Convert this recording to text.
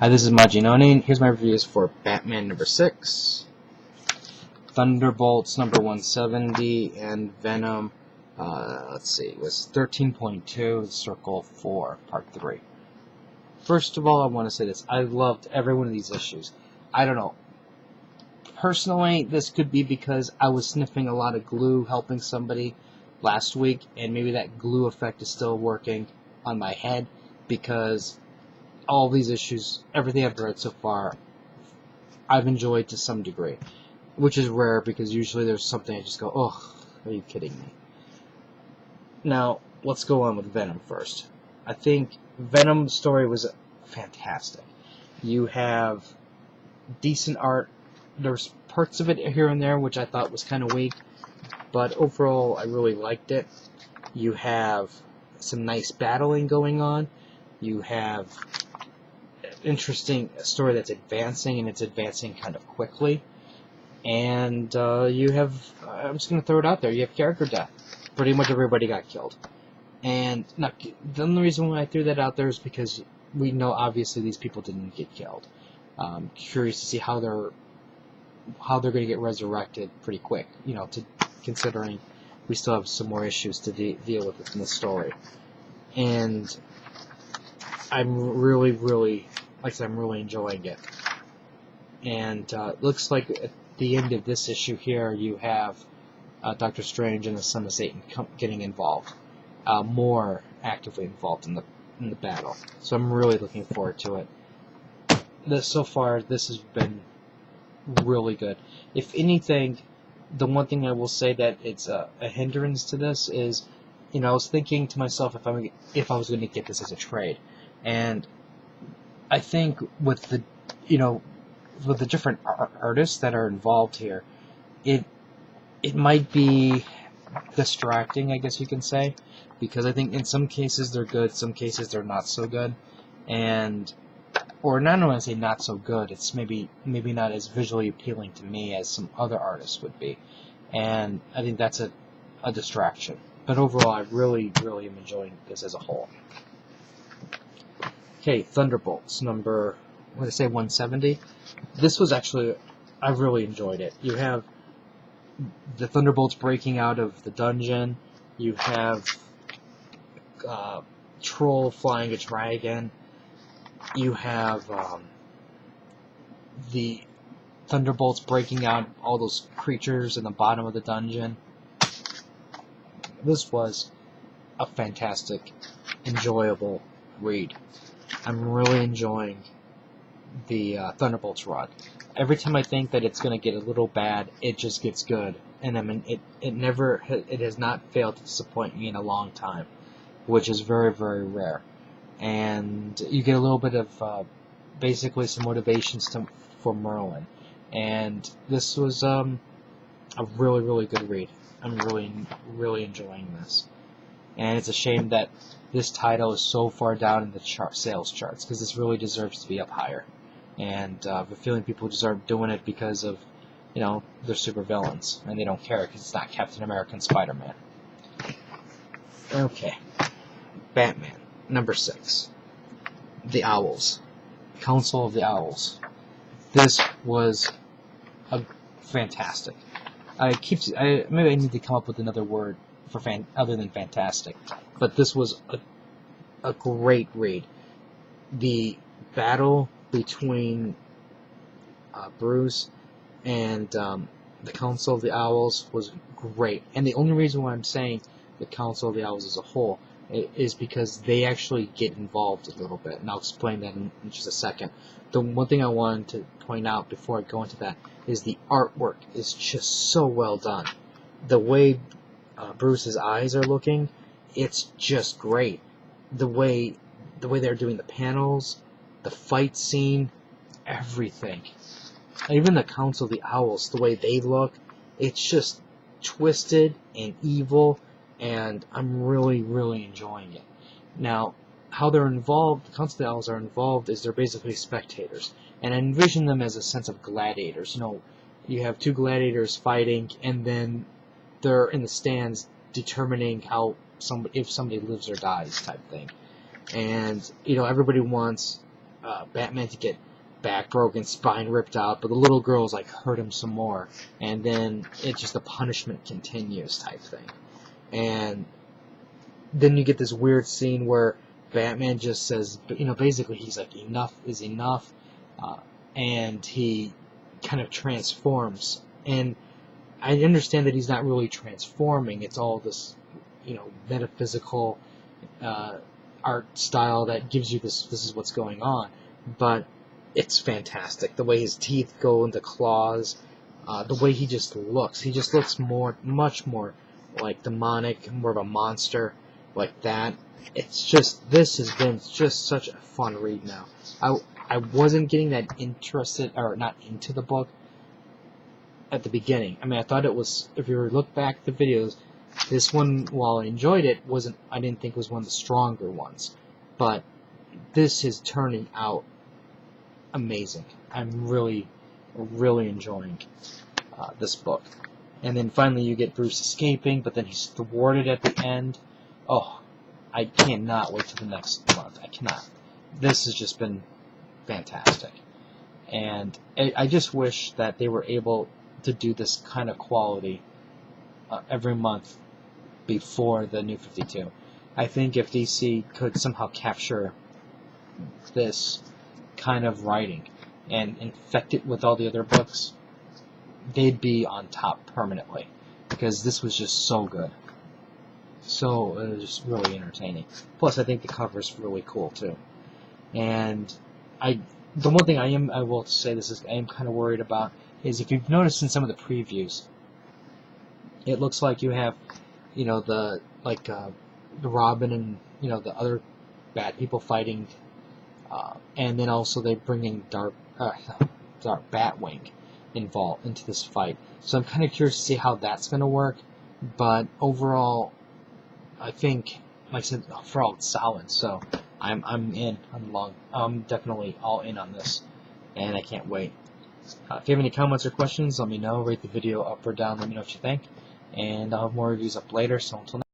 Hi, this is Majinoni, and here's my reviews for Batman number 6, Thunderbolts number 170, and Venom, it was 13.2, Circle 4, Part 3. First of all, I want to say this. I loved every one of these issues. I don't know. Personally, this could be because I was sniffing a lot of glue helping somebody last week, and maybe that glue effect is still working on my head, because all these issues, everything I've read so far, I've enjoyed to some degree, which is rare because usually there's something I just go, oh, are you kidding me? Now, let's go on with Venom first. I think Venom's story was fantastic. You have decent art. There's parts of it here and there which I thought was kind of weak, but overall I really liked it. You have some nice battling going on. You have interesting story that's advancing, and it's advancing kind of quickly. And you have, I'm just going to throw it out there, you have character death. Pretty much everybody got killed. And now, the only reason why I threw that out there is because we know obviously these people didn't get killed. Curious to see how they're going to get resurrected pretty quick, considering we still have some more issues to deal with in the story. And I'm really, like I said, I'm really enjoying it. And looks like at the end of this issue here, you have Doctor Strange and the Son of Satan getting involved, more actively involved in the battle. So I'm really looking forward to it. So far, this has been really good. If anything, the one thing I will say that it's a hindrance to this is, I was thinking to myself if I was going to get this as a trade, and I think with the different artists that are involved here, it might be distracting, I guess you can say, because I think in some cases they're good, some cases they're not so good, or not only say not so good, it's maybe not as visually appealing to me as some other artists would be, and I think that's a distraction. But overall, I really am enjoying this as a whole. Okay, Thunderbolts number, 170. This was actually, I really enjoyed it. You have the Thunderbolts breaking out of the dungeon. You have Troll flying a dragon. You have the Thunderbolts breaking out all those creatures in the bottom of the dungeon. This was a fantastic, enjoyable read. I'm really enjoying the Thunderbolts run. Every time I think that it's going to get a little bad, it just gets good. And I mean, it has not failed to disappoint me in a long time, which is very, very rare. And you get a little bit of basically some motivations for Merlin. And this was a really good read. I'm really enjoying this. And it's a shame that this title is so far down in the sales charts, because this really deserves to be up higher. And I have a feeling people just aren't doing it because of, they're super villains, and they don't care because it's not Captain America and Spider-Man. Okay. Batman, number 6. The Owls. Council of the Owls. This was fantastic. Maybe I need to come up with another word for other than fantastic, but this was a great read. The battle between Bruce and the Council of the Owls was great, and the only reason why I'm saying the Council of the Owls as a whole is because they actually get involved a little bit, and I'll explain that in just a second. The one thing I wanted to point out before I go into that is the artwork is just so well done. The way Bruce's eyes are looking, it's just great. The way they're doing the panels, the fight scene, everything. Even the Council of the Owls, the way they look, it's just twisted and evil, and I'm really enjoying it. Now, how they're involved, the Council of the Owls are involved, is they're basically spectators. And I envision them as a sense of gladiators. You have two gladiators fighting, and then they're in the stands determining if somebody lives or dies type thing. And, everybody wants Batman to get back broken, spine ripped out, but the little girls like hurt him some more, and then it's just the punishment continues type thing. And then you get this weird scene where Batman just says, basically he's like, enough is enough, and he kind of transforms. And I understand that he's not really transforming, it's all this, metaphysical art style that gives you this is what's going on, but it's fantastic. The way his teeth go into claws, the way he just looks much more like demonic, more of a monster like that. It's just, this has been just such a fun read now. I wasn't getting that interested, or not into the book at the beginning. I mean, I thought it was, if you look back at the videos, this one, while I enjoyed it, I didn't think was one of the stronger ones. But this is turning out amazing. I'm really, really enjoying this book. And then finally you get Bruce escaping, but then he's thwarted at the end. Oh, I cannot wait till the next month. I cannot. This has just been fantastic. And I just wish that they were able to do this kind of quality every month before the New 52. I think if DC could somehow capture this kind of writing and infect it with all the other books, they'd be on top permanently, because this was just so good. So it was just really entertaining. Plus, I think the cover's really cool too. And the one thing I will say I am kind of worried about is, if you've noticed in some of the previews, it looks like you have, the Robin and the other bad people fighting, and then also they bring in Dark Batwing involved into this fight. So I'm kind of curious to see how that's going to work. But overall, I think, like I said, overall it's solid. So I'm in. I'm definitely all in on this, and I can't wait. If you have any comments or questions, let me know. Rate the video up or down. Let me know what you think, and I'll have more reviews up later. So until next time.